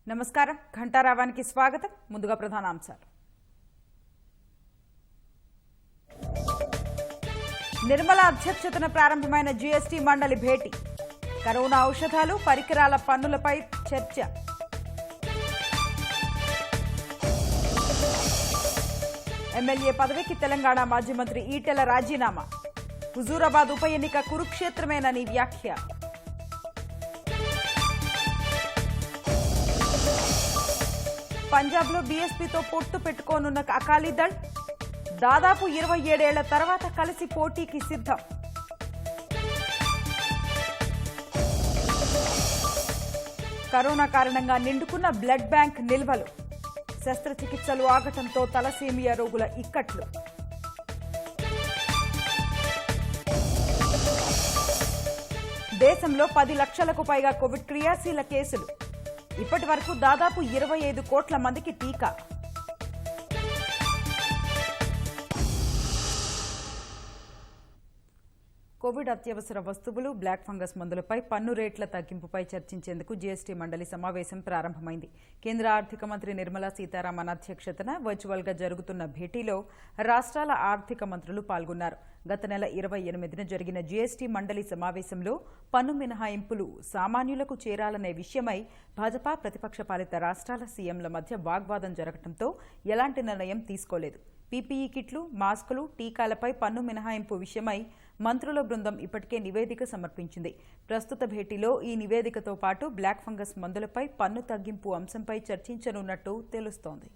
నమస్కారం ఘంటారావానికి స్వాగతం. ముందుగా ప్రధానాంశాలు. నిర్మల అధ్యక్షతన ప్రారంభమైన జీఎస్టీ మండలి భేటీ. కరోనా ఔషధాలు, పరికరాల పన్నులపై చర్చ. ఎమ్మెల్యే పదవికి తెలంగాణ మాజీ మంత్రి ఈటెల రాజీనామా. హుజూరాబాద్ ఉప ఎన్నిక కురుక్షేత్రమేనని వ్యాఖ్య. పంజాబ్లో బీఎస్పీతో పొత్తు పెట్టుకోనున్న అకాలీదళ్ దాదాపు 27 ఏళ్ల తర్వాత కలిసి పోటీకి సిద్ధం. కరోనా కారణంగా నిండుకున్న బ్లడ్ బ్యాంక్ నిల్వలు. శస్త్రచికిత్సలు ఆగటంతో తలసేమియా రోగుల ఇక్కట్లు. దేశంలో 10 లక్షలకు పైగా కోవిడ్ క్రియాశీల కేసులు. ఇప్పటి వరకు దాదాపు 25 కోట్ల మందికి టీకా. కోవిడ్ అత్యవసర వస్తువులు, బ్లాక్ ఫంగస్ మందులపై పన్ను రేట్ల తగ్గింపుపై చర్చించేందుకు జీఎస్టీ మండలి సమావేశం ప్రారంభమైంది. కేంద్ర ఆర్థిక మంత్రి నిర్మలా సీతారామన్ అధ్యక్షతన వర్చువల్గా జరుగుతున్న భేటీలో రాష్ట్రాల ఆర్థిక మంత్రులు పాల్గొన్నారు. గత నెల 28న జరిగిన జీఎస్టీ మండలి సమావేశంలో పన్ను మినహాయింపులు సామాన్యులకు చేరాలనే విషయమై భాజపా, ప్రతిపక్ష పాలిత రాష్ట్రాల సీఎంల మధ్య వాగ్వాదం జరగడంతో ఎలాంటి నిర్ణయం తీసుకోలేదు. పీపీఈ కిట్లు, మాస్కులు, టీకాలపై పన్ను మినహాయింపు విషయమై మంత్రుల బృందం ఇప్పటికే నివేదిక సమర్పించింది. ప్రస్తుత భేటీలో ఈ నివేదికతో పాటు బ్లాక్ ఫంగస్ మందులపై పన్ను తగ్గింపు అంశంపై చర్చించనున్నట్టు తెలుస్తోంది.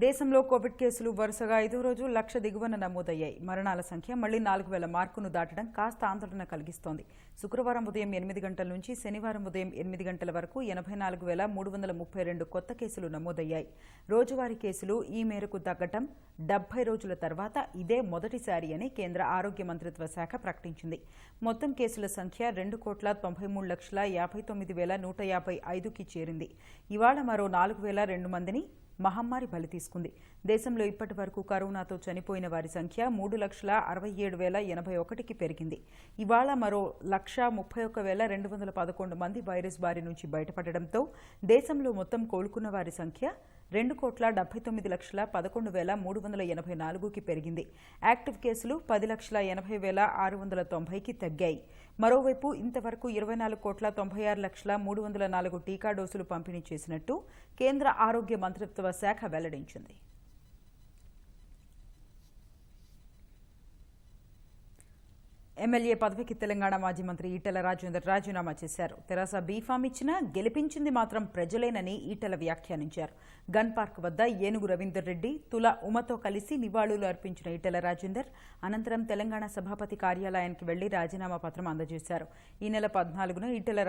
దేశంలో కోవిడ్ కేసులు వరుసగా 5వ రోజు 1,00,000 దిగువన నమోదయ్యాయి. మరణాల సంఖ్య మళ్లీ 4,000 మార్కును దాటడం కాస్త ఆందోళన కలిగిస్తోంది. శుక్రవారం ఉదయం 8 గంటల నుంచి శనివారం ఉదయం 8 గంటల వరకు 84,332 కొత్త కేసులు నమోదయ్యాయి. రోజువారీ కేసులు ఈ మేరకు తగ్గటం 70 రోజుల తర్వాత ఇదే మొదటిసారి అని కేంద్ర ఆరోగ్య మంత్రిత్వ శాఖ ప్రకటించింది. మొత్తం కేసుల సంఖ్య 2,93,59,155కి చేరింది. ఇవాళ మరో 4,002 మందిని మహమ్మారి బలి తీసుకుంది. దేశంలో ఇప్పటి వరకు కరోనాతో చనిపోయిన వారి సంఖ్య 3,67,081కి పెరిగింది. ఇవాళ మరో 1,31,211 మంది వైరస్ బారి నుంచి బయటపడడంతో దేశంలో మొత్తం కోలుకున్న వారి సంఖ్య 2,79,11,384కి పెరిగింది. యాక్టివ్ కేసులు 10,80,690కి తగ్గాయి. మరోవైపు ఇంతవరకు 24,96,304 టీకా డోసులు పంపిణీ చేసినట్టు కేంద్ర ఆరోగ్య మంత్రిత్వ శాఖ వెల్లడించింది. ఎమ్మెల్యే పదవికి తెలంగాణ మాజీ మంత్రి ఈటెల రాజీనామా చేశారు. తెరాస బీఫామ్ ఇచ్చినా గెలిపించింది మాత్రం ప్రజలేనని ఈటెల వ్యాఖ్యానించారు. గన్ పార్క్ వద్ద ఏనుగు రవీందర్ రెడ్డి, తుల ఉమతో కలిసి నివాళులు అర్పించిన ఈటెల అనంతరం తెలంగాణ సభాపతి కార్యాలయానికి వెళ్లి రాజీనామా పత్రం అందజేశారు. ఈ నెల 14న ఈటెల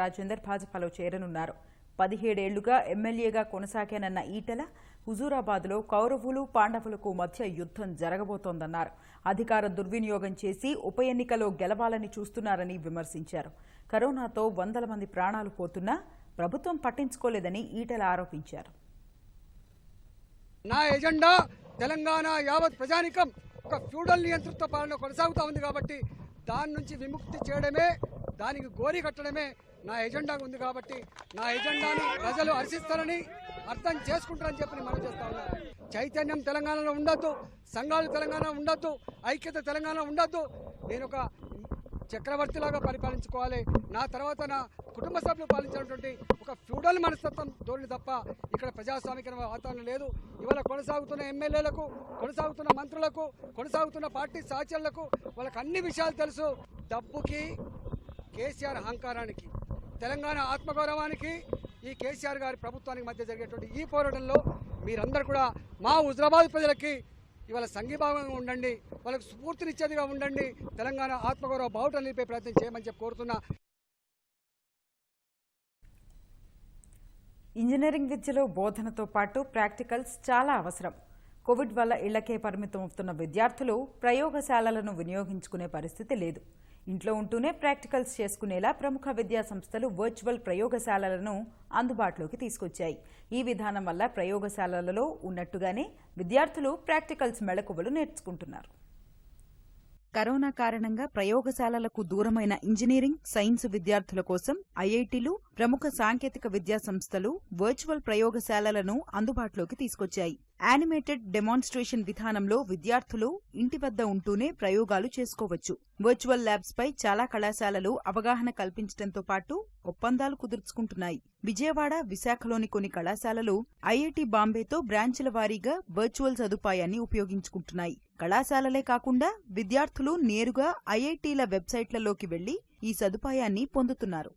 భాజపాలో చేరనున్నారు. 17 ఏళ్లుగా ఎమ్మెల్యేగా కొనసాగానన్న ఈటెల హుజూరాబాద్లో కౌరవులు, పాండవులకు మధ్య యుద్ధం జరగబోతోందన్నారు. అధికార దుర్వినియోగం చేసి ఉప ఎన్నికలో గెలవాలని చూస్తున్నారని విమర్శించారు. కరోనాతో వందల మంది ప్రాణాలు పోతున్నా ప్రభుత్వం పట్టించుకోలేదని ఈటెల ఆరోపించారు. నా ఎజెండా తెలంగాణ యావత్ ప్రజానికం ఒక ఫ్యూడల్ నియంతృత్వ పాలన కొనసాగుతూ ఉంది కాబట్టి దాని నుంచి విముక్తి చేయడమే, దానికి గోరి కట్టడమే నా ఎజెండాగా ఉంది కాబట్టి నా ఎజెండాని ప్రజలు హర్షిస్తారని, అర్థం చేసుకుంటారని చెప్పి మనం చేస్తా ఉన్నాం. చైతన్యం తెలంగాణలో ఉండొద్దు, సంఘాలు తెలంగాణ ఉండొద్దు, ఐక్యత తెలంగాణ ఉండొద్దు. నేను ఒక చక్రవర్తిలాగా పరిపాలించుకోవాలి, నా తర్వాత నా కుటుంబ సభ్యులు పాలించినటువంటి ఒక ఫ్యూడల్ మనస్తత్వం ధోరణి తప్ప ఇక్కడ ప్రజాస్వామిక వాతావరణం లేదు. ఇవాళ కొనసాగుతున్న ఎమ్మెల్యేలకు, కొనసాగుతున్న మంత్రులకు, కొనసాగుతున్న పార్టీ సహచరులకు వాళ్ళకి అన్ని విషయాలు తెలుసు. డబ్బుకి, కేసీఆర్ అహంకారానికి, తెలంగాణ ఆత్మగౌరవానికి, ఈ కేసీఆర్ గారి ప్రభుత్వానికి మధ్య జరిగేటువంటి ఈ పోరాటంలో మీరందరూ కూడా మా హుజూరాబాద్ ప్రజలకి ఇవాళ సంఘీభావంగా ఉండండి, వాళ్ళకు స్ఫూర్తినిచ్చేదిగా ఉండండి, తెలంగాణ ఆత్మగౌరవ బావుటలు నిలిపే ప్రయత్నం చేయమని చెప్పి కోరుతున్నా. ఇంజనీరింగ్ విద్యలో బోధనతో పాటు ప్రాక్టికల్స్ చాలా అవసరం. కోవిడ్ వల్ల ఇళ్లకే పరిమితం అవుతున్న విద్యార్థులు ప్రయోగశాలలను వినియోగించుకునే పరిస్థితి లేదు. ఇంట్లో ఉంటూనే ప్రాక్టికల్స్ చేసుకునేలా ప్రముఖ విద్యా సంస్థలు వర్చువల్ ప్రయోగశాలలను అందుబాటులోకి తీసుకొచ్చాయి. ఈ విధానం వల్ల ప్రయోగశాలలలో ఉన్నట్టుగానే విద్యార్థులు ప్రాక్టికల్స్ మెళకువలు నేర్చుకుంటున్నారు. కరోనా కారణంగా ప్రయోగశాలలకు దూరమైన ఇంజనీరింగ్, సైన్స్ విద్యార్థుల కోసం ఐఐటీలు, ప్రముఖ సాంకేతిక విద్యా సంస్థలు వర్చువల్ ప్రయోగశాలలను అందుబాటులోకి తీసుకొచ్చాయి. యానిమేటెడ్ డెమాన్స్ట్రేషన్ విధానంలో విద్యార్థులు ఇంటి వద్ద ఉంటూనే ప్రయోగాలు చేసుకోవచ్చు. వర్చువల్ ల్యాబ్స్ పై చాలా కళాశాలలు అవగాహన కల్పించడంతో పాటు ఒప్పందాలు కుదుర్చుకుంటున్నాయి. విజయవాడ, విశాఖలోని కొన్ని కళాశాలలు ఐఐటీ బాంబేతో బ్రాంచుల వారీగా వర్చువల్ సదుపాయాన్ని ఉపయోగించుకుంటున్నాయి. కళాశాలలే కాకుండా విద్యార్థులు నేరుగా ఐఐటీల వెబ్సైట్లలోకి వెళ్లి ఈ సదుపాయాన్ని పొందుతున్నారు.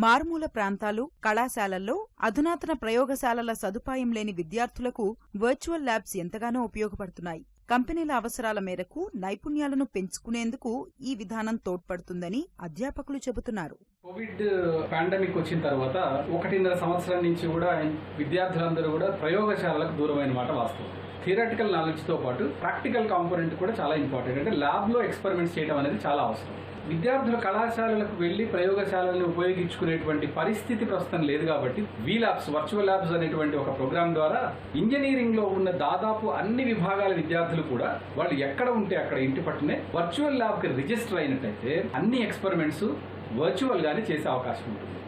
మారుమూల ప్రాంతాలు, కళాశాలల్లో అధునాతన ప్రయోగశాలల సదుపాయం లేని విద్యార్థులకు వర్చువల్ ల్యాబ్స్ ఎంతగానో ఉపయోగపడుతున్నాయి. కంపెనీల అవసరాల మేరకు నైపుణ్యాలను పెంచుకునేందుకు ఈ విధానం తోడ్పడుతుందని అధ్యాపకులు చెబుతున్నారు. కోవిడ్ పాండమిక్ వచ్చిన తర్వాత 1.5 సంవత్సరం నుంచి కూడా విద్యార్థులందరూ కూడా ప్రయోగశాలలకు దూరమైన మాట వాస్తవం. థియరటికల్ నాలెడ్జ్తో పాటు ప్రాక్టికల్ కాంపోనెంట్ కూడా చాలా ఇంపార్టెంట్. అంటే ల్యాబ్లో ఎక్స్పెరిమెంట్స్ చేయడం అనేది చాలా అవసరం. విద్యార్థుల కళాశాలలకు వెళ్లి ప్రయోగశాలలను ఉపయోగించుకునేటువంటి పరిస్థితి ప్రస్తుతం లేదు కాబట్టి ల్యాబ్స్, వర్చువల్ ల్యాబ్స్ అనేటువంటి ఒక ప్రోగ్రామ్ ద్వారా ఇంజనీరింగ్ లో ఉన్న దాదాపు అన్ని విభాగాల విద్యార్థులు కూడా వాళ్ళు ఎక్కడ ఉంటే అక్కడ ఇంటి పట్టునే వర్చువల్ ల్యాబ్ కి రిజిస్టర్ అయినట్టయితే అన్ని ఎక్స్పెరిమెంట్స్ వర్చువల్ గానే చేసే అవకాశం ఉంటుంది.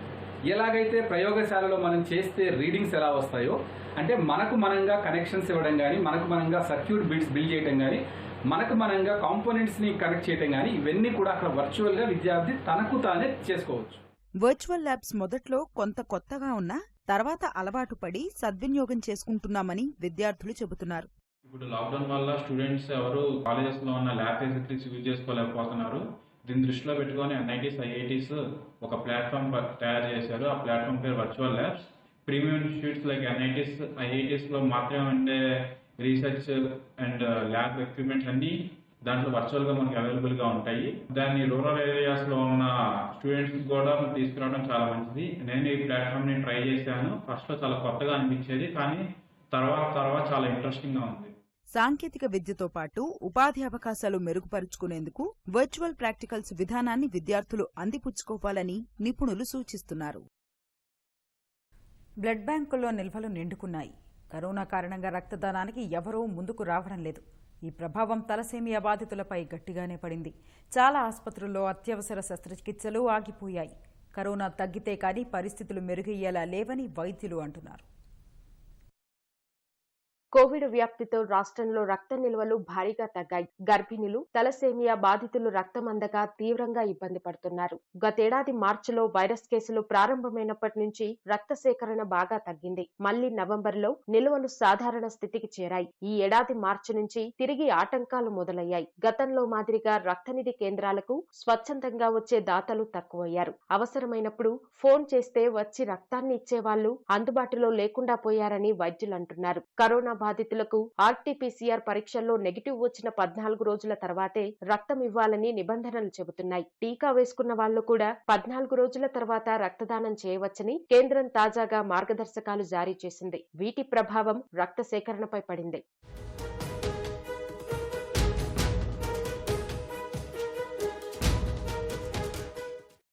ఎలాగైతే ప్రయోగశాలలో మనం చేస్తే రీడింగ్స్ ఎలా వస్తాయో, అంటే మనకు మనంగా కనెక్షన్స్ ఇవ్వడం కానీ, మనకు మనంగా సర్క్యూట్ బిట్స్ బిల్డ్ చేయడం కానీ, మనకు మనంగా కాంపోనెంట్స్ ని కనెక్ట్ చేయడం కానీ, ఇవన్నీ కూడా అక్కడ వర్చువల్ గా విద్యార్థి తనకు తానే చేసుకోవచ్చు. వర్చువల్ ల్యాబ్స్ మొదట్లో కొంత కొత్తగా ఉన్నా తర్వాత అలవాటు పడి సద్వినియోగం చేసుకుంటున్నామని విద్యార్థులు చెబుతున్నారు. ఇప్పుడు లాక్డౌన్ వల్ల స్టూడెంట్స్ ఎవరు కాలేజెస్ లో ఉన్న ల్యాబ్ ఫెసిలిటీస్ యూజ్ చేసుకోలేకపోతున్నారు. దీన్ని దృష్టిలో పెట్టుకుని ఎన్ఐటీస్, ఐఐటీస్ ఒక ప్లాట్ఫామ్ తయారు చేశారు. ఆ ప్లాట్ఫామ్ పేరు virtual labs. Premium institutes like NITs, IITs లో మాత్రమే ఉండే రీసెర్చ్ అండ్ ల్యాబ్ ఎక్విప్మెంట్స్ అన్ని దాంట్లో వర్చువల్ గా మనకి అవైలబుల్ గా ఉంటాయి. దాన్ని రూరల్ ఏరియాస్ లో ఉన్న స్టూడెంట్స్ కూడా తీసుకురావడం చాలా మంచిది. నేను ఈ ప్లాట్ఫామ్ ని ట్రై చేశాను. ఫస్ట్ లో చాలా కొత్తగా అనిపించేది, కానీ తర్వాత చాలా ఇంట్రెస్టింగ్ గా ఉంది. సాంకేతిక విద్యతో పాటు ఉపాధి అవకాశాలు మెరుగుపరుచుకునేందుకు వర్చువల్ ప్రాక్టికల్స్ విధానాన్ని విద్యార్థులు అందిపుచ్చుకోవాలని నిపుణులు సూచిస్తున్నారు. బ్లడ్ బ్యాంకుల్లో నిల్వలు నిండుకున్నాయి. కరోనా కారణంగా రక్తదానానికి ఎవరూ ముందుకు రావడం లేదు. ఈ ప్రభావం తలసేమియా బాధితులపై గట్టిగానే పడింది. చాలా ఆసుపత్రుల్లో అత్యవసర శస్త్రచికిత్సలు ఆగిపోయాయి. కరోనా తగ్గితే కానీ పరిస్థితులు మెరుగయ్యేలా లేవని వైద్యులు అంటున్నారు. కోవిడ్ వ్యాప్తితో రాష్ట్రంలో రక్త నిల్వలు భారీగా తగ్గాయి. గర్భిణులు, తలసేమియా బాధితులు రక్తం అందక తీవ్రంగా ఇబ్బంది పడుతున్నారు. గతేడాది మార్చిలో వైరస్ కేసులు ప్రారంభమైనప్పటి నుంచి రక్త సేకరణ బాగా తగ్గింది. మళ్లీ నవంబర్లో నిల్వలు సాధారణ స్థితికి చేరాయి. ఈ ఏడాది మార్చి నుంచి తిరిగి ఆటంకాలు మొదలయ్యాయి. గతంలో మాదిరిగా రక్తనిధి కేంద్రాలకు స్వచ్ఛందంగా వచ్చే దాతలు తక్కువయ్యారు. అవసరమైనప్పుడు ఫోన్ చేస్తే వచ్చి రక్తాన్ని ఇచ్చేవాళ్లు అందుబాటులో లేకుండా పోయారని వైద్యులు అంటున్నారు. కరోనా బాధితులకు ఆర్టీపీసీఆర్ పరీక్షల్లో నెగిటివ్ వచ్చిన 14 రోజుల తర్వాతే రక్తం ఇవ్వాలని నిబంధనలు చెబుతున్నాయి. టీకా వేసుకున్న వాళ్లు కూడా 14 రోజుల తర్వాత రక్తదానం చేయవచ్చని కేంద్రం తాజాగా మార్గదర్శకాలు జారీ చేసింది. వీటి ప్రభావం రక్త సేకరణపై పడింది.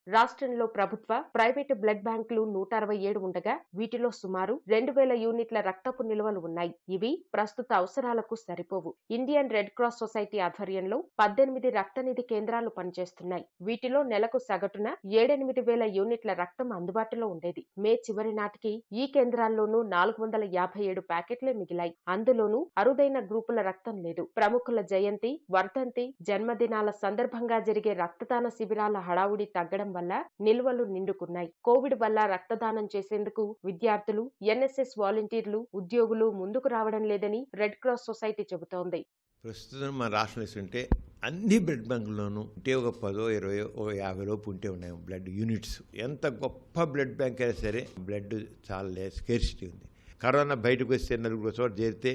రాష్ట్రంలో ప్రభుత్వ, ప్రైవేటు బ్లడ్ బ్యాంకులు 167 ఉండగా వీటిలో సుమారు 2000 యూనిట్ల రక్తపు నిల్వలు ఉన్నాయి. ఇవి ప్రస్తుత అవసరాలకు సరిపోవు. ఇండియన్ రెడ్ క్రాస్ సొసైటీ ఆధ్వర్యంలో 18 రక్తనిధి కేంద్రాలు పనిచేస్తున్నాయి. వీటిలో నెలకు సగటున 7-8 యూనిట్ల రక్తం అందుబాటులో ఉండేది. మే చివరి నాటికి ఈ కేంద్రాల్లోనూ 457 ప్యాకెట్లే మిగిలాయి. అందులోనూ అరుదైన గ్రూపుల రక్తం లేదు. ప్రముఖుల జయంతి, వర్ధంతి, జన్మదినాల సందర్భంగా జరిగే రక్తదాన శిబిరాల హడావుడి తగ్గడం వల్ల నిల్వలు నిండుకున్నాయి. కోవిడ్ వల్ల రక్తదానం చేసేందుకు విద్యార్థులు, ఎన్ఎస్ఎస్ వాలంటీర్లు, ఉద్యోగులు ముందుకు రావడం లేదని రెడ్ క్రాస్ సొసైటీ చెబుతోంది. ప్రస్తుతం మన రాష్ట్రంలో ఉంటే అన్ని బ్లడ్ బ్యాంకుల్లోనూ ఉంటే ఒక 10, 20, 50 లోపు ఉంటే ఉన్నాయి బ్లడ్ యూనిట్స్. ఎంత గొప్ప బ్లడ్ బ్యాంక్ అయినా సరే బ్లడ్ చాలా స్కేర్సిటీ ఉంది. కరోనా బయటకు వస్తే 4 చోట చేరితే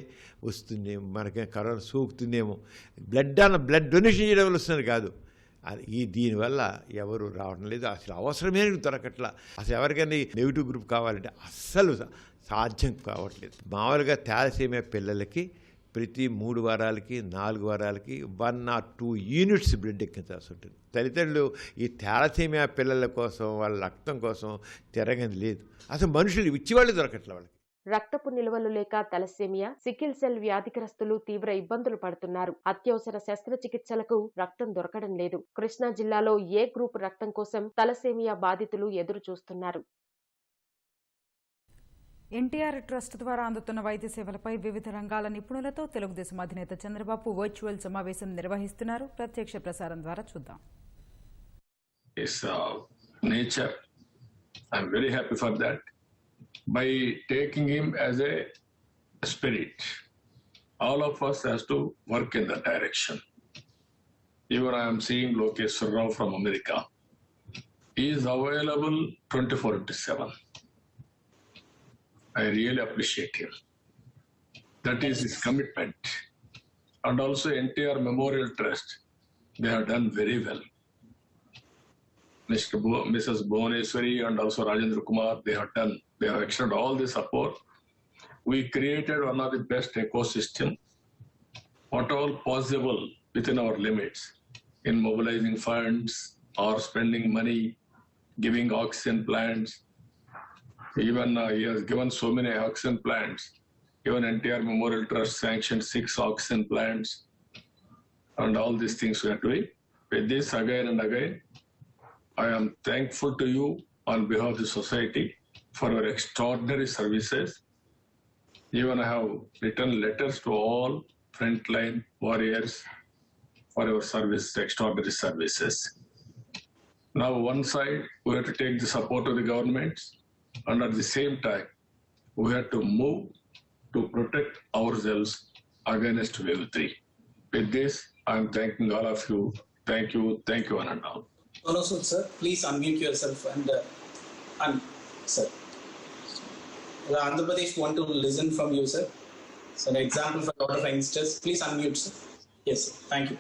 వస్తుంది, మనకి కరోనా సోకుతుందేమో. బ్లడ్ డొనేషన్ చేయడం వల్ల వస్తుంది కాదు. దీనివల్ల ఎవరు రావడం లేదు. అసలు అవసరమే దొరకట్లా. అసలు ఎవరికైనా నెగిటివ్ గ్రూప్ కావాలంటే అస్సలు సాధ్యం కావట్లేదు. మామూలుగా థాలసీమియా పిల్లలకి ప్రతి 3 వారాలకి 4 వారాలకి 1 or 2 యూనిట్స్ బ్లడ్ ఎక్కించాల్సి ఉంటుంది. తల్లిదండ్రులు ఈ థాలసీమియా పిల్లల కోసం వాళ్ళ రక్తం కోసం తిరగని లేదు. అసలు మనుషులు ఇచ్చేవాళ్ళు దొరకట్లే వాళ్ళకి. రక్తపు నిల్వలు లేక తలసేమియా, సికిల్ సెల్ వ్యాధిగ్రస్తులు తీవ్ర ఇబ్బందులు పడుతున్నారు. అత్యవసర శస్త్రచికిత్సలకు రక్తం దొరకడం లేదు. కృష్ణా జిల్లాలో ఏ గ్రూప్ రక్తం కోసం తలసేమియా బాధితులు ఎదురు చూస్తున్నారు. ఎన్టీఆర్ ట్రస్ట్ ద్వారా అందుతున్న వైద్య సేవలపై వివిధ రంగాల నిపుణులతో తెలుగుదేశం అధినేత చంద్రబాబు వర్చువల్ సమావేశం నిర్వహిస్తున్నారు. ప్రత్యక్ష ప్రసారం ద్వారా చూద్దాం. Nature. I'm very happy for that. By taking him as a spirit, all of us has to work in that direction. Even I am seeing Lokeshwar Rao from America. He is available 24/7. I really appreciate him. That is his commitment. And also NTR Memorial Trust, they have done very well. Mrs. Bhuvaneswari and also Rajendra Kumar, they have extended all the support. We created one of the best ecosystem, what all possible within our limits in mobilizing funds or spending money, giving oxygen plants. Even he has given so many oxygen plants. Even NTR Memorial Trust sanctioned 6 oxygen plants. And all these things we are doing. With this again and again, I am thankful to you on behalf of the society for your extraordinary services. Even I have written letters to all frontline warriors for your service, extraordinary services. Now one side, we have to take the support of the governments, and at the same time, we have to move to protect ourselves against wave 3. With this, I am thanking all of you. Thank you, one and all. Hello, sir. Please unmute yourself and sir. The Andhra Pradesh want to listen from you, sir. So an example for a lot of youngsters. Please unmute, sir. Yes, sir. Thank you.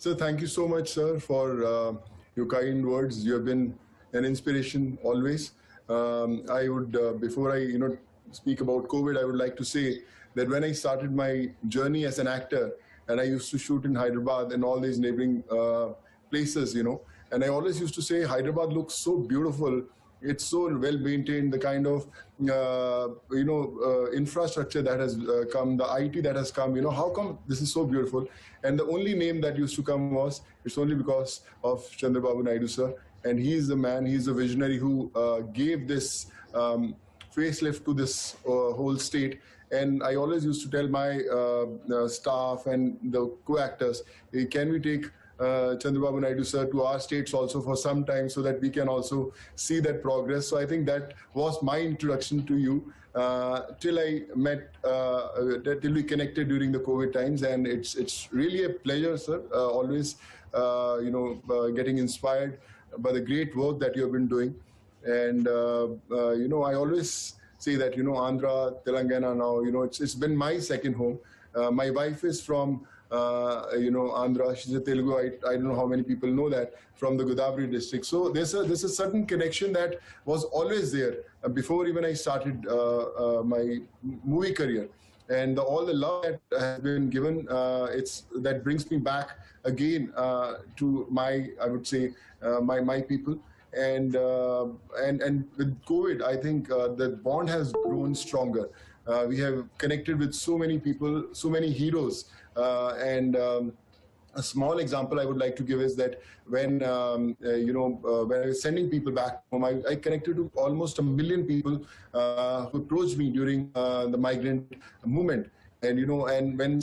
So thank you so much, sir, for your kind words. You have been an inspiration always. I would, before I speak about COVID, I would like to say that when I started my journey as an actor, and I used to shoot in Hyderabad and all these neighboring places, and I always used to say Hyderabad looks so beautiful. It's so well maintained, the kind of infrastructure that has come, the IT that has come. How come this is so beautiful? And the only name that used to come was, it's only because of Chandrababu Naidu sir, and he is the man, he is the visionary who gave this facelift to this whole state. And I always used to tell my staff and the co-actors, hey, can we take Chandrababu Naidu sir to our states also for some time so that we can also see that progress. So I think that was my introduction to you till I met, till we connected during the COVID times, and it's really a pleasure, sir. Always, getting inspired by the great work that you have been doing, and I always say that Andhra, Telangana now, it's been my second home. My wife is from Andhra, she's a Telugu. I don't know how many people know that, from the Godavari district. So there's a certain connection that was always there before even I started my movie career. And all the love that has been given, that brings me back again to my, I would say, my people. And with COVID, I think the bond has grown stronger. We have connected with so many people, so many heroes. A small example I would like to give is that when when I was sending people back home, I connected to almost 1 million people who approached me during the migrant movement. And and when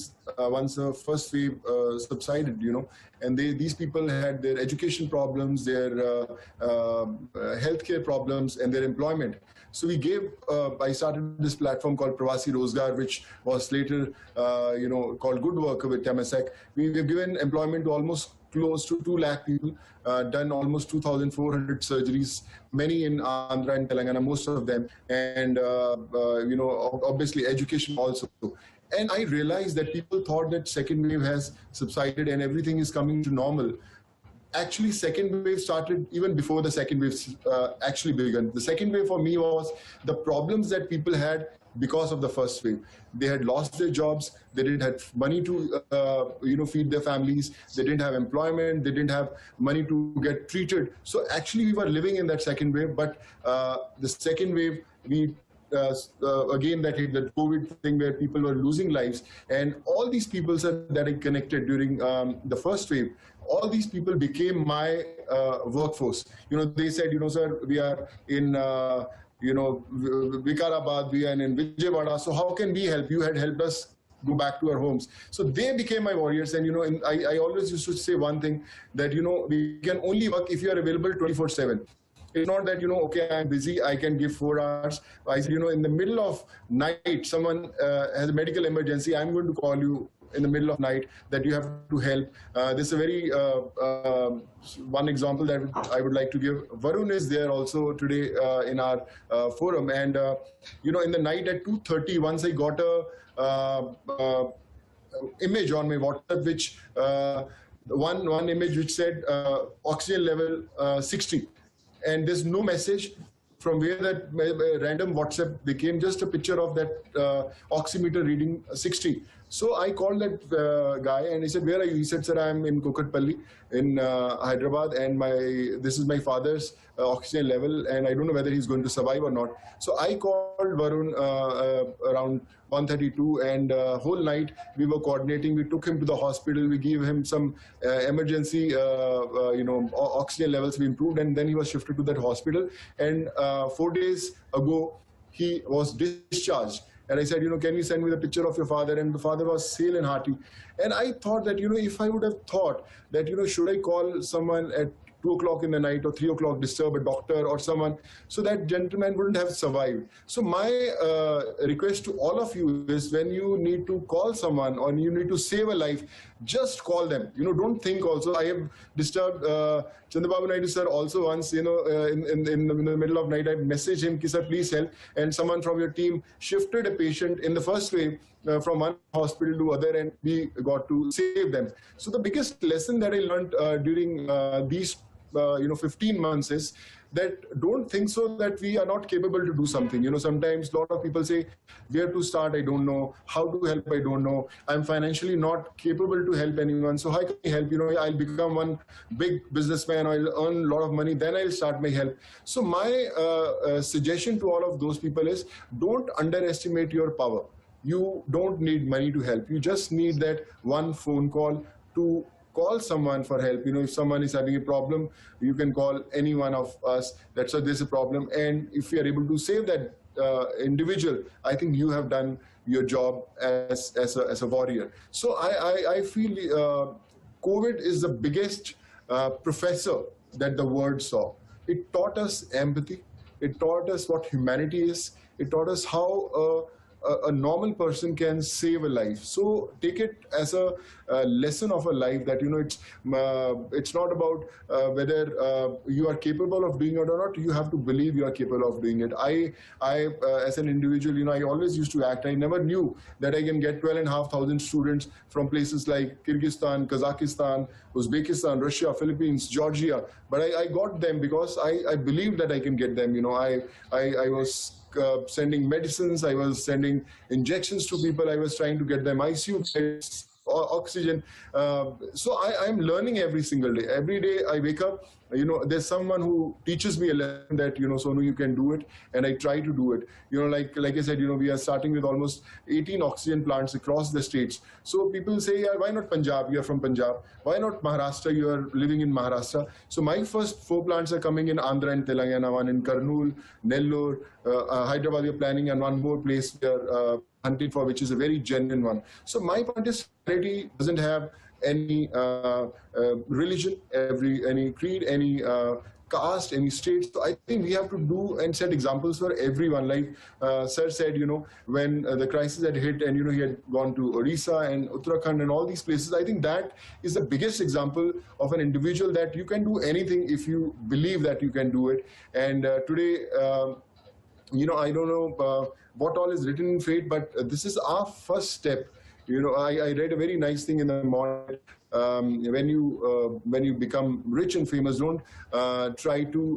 once the first wave subsided, and these people had their education problems, their healthcare problems, and their employment. So I started this platform called Pravasi Rozgar, which was later, called Good Worker with Temasek. We've given employment to almost close to 2 lakh people, done almost 2,400 surgeries, many in Andhra and Telangana, most of them. And, obviously education also. And I realized that people thought that second wave has subsided and everything is coming to normal. actually second wave started even before the second wave actually began. The second wave for me was the problems that people had because of the first wave. They had lost their jobs, they didn't have money to feed their families, they didn't have employment, they didn't have money to get treated. So actually we were living in that second wave, but the second wave, we again that hit the COVID thing where people were losing lives, and all these people that I connected during the first wave, all these people became my workforce. They said, sir, we are in Vikarabad, we are in Vijayawada, so how can we help? You had helped us go back to our homes. So they became my warriors. And, I always used to say one thing, that, we can only work if you are available 24/7. It's not that, okay, I'm busy, I can give 4 hours. I said, in the middle of night, someone has a medical emergency, I'm going to call you in the middle of night, that you have to help. This is a very, one example that I would like to give. Varun is there also today in our forum. And, in the night at 2:30, once I got a image on my WhatsApp, which one image which said oxygen level 60. And there's no message from where that random WhatsApp became just a picture of that oximeter reading 60. So I called that guy and he said, where are you? He said, sir, I'm in Kokatpalli in Hyderabad, and this is my father's oxygen level, and I don't know whether he's going to survive or not. So I called Varun around 1:32, and whole night we were coordinating. We took him to the hospital. We gave him some emergency, oxygen levels we improved, and then he was shifted to that hospital. And 4 days ago, he was discharged. And I said, can you send me the picture of your father? And the father was hale and hearty. And I thought that, if I would have thought that, should I call someone at 2 o'clock in the night or 3 o'clock, disturb a doctor or someone, so that gentleman wouldn't have survived. So my request to all of you is, when you need to call someone or you need to save a life, just call them. Don't think also. I have disturbed Chandrababu Naidu sir also once, in the middle of night. I messaged him, sir, please help. And someone from your team shifted a patient in the first wave from one hospital to other, and we got to save them. So the biggest lesson that I learned during these 15 months is that don't think so that we are not capable to do something. Sometimes a lot of people say, where to start, I don't know. How to help, I don't know. I'm financially not capable to help anyone. So how can I help? I'll become one big businessman, I'll earn a lot of money, then I'll start my help. So my suggestion to all of those people is, don't underestimate your power. You don't need money to help. You just need that one phone call to call someone for help. If someone is having a problem, you can call any one of us. That's why there's a problem. And if you are able to save that individual, I think you have done your job as a warrior. So I feel COVID is the biggest professor that the world saw. It taught us empathy. It taught us what humanity is. It taught us how a normal person can save a life. So take it as a lesson of a life, that it's not about whether you are capable of doing it or not. You have to believe you are capable of doing it. I as an individual, I always used to act. I never knew that I can get 12,500 students from places like Kyrgyzstan, Kazakhstan, Uzbekistan, Russia, Philippines, Georgia. But I got them because I believed that I can get them. I was sending medicines, I was sending injections to people, I was trying to get them ICU beds, oxygen. So I'm learning every single day. Every day I wake up, there's someone who teaches me a lesson that, Sonu, you can do it, and I try to do it. Like I said, we are starting with almost 18 oxygen plants across the states. So people say, yeah, why not Punjab? You are from Punjab. Why not Maharashtra? You are living in Maharashtra. So my first 4 plants are coming in Andhra and Telangana, one in Kurnool, Nellore, Hyderabad. We are planning, and one more place we are hunting for, which is a very genuine one. So my point is, society doesn't have any religion, any creed, any caste, any state. So I think we have to do and set examples for everyone. Like Sir said, when the crisis had hit, and he had gone to Odisha and Uttarakhand and all these places, I think that is the biggest example of an individual, that you can do anything if you believe that you can do it. And today, I don't know what all is written in fate, but this is our first step You know, I read a very nice thing in the morning. When you become rich and famous, don't try to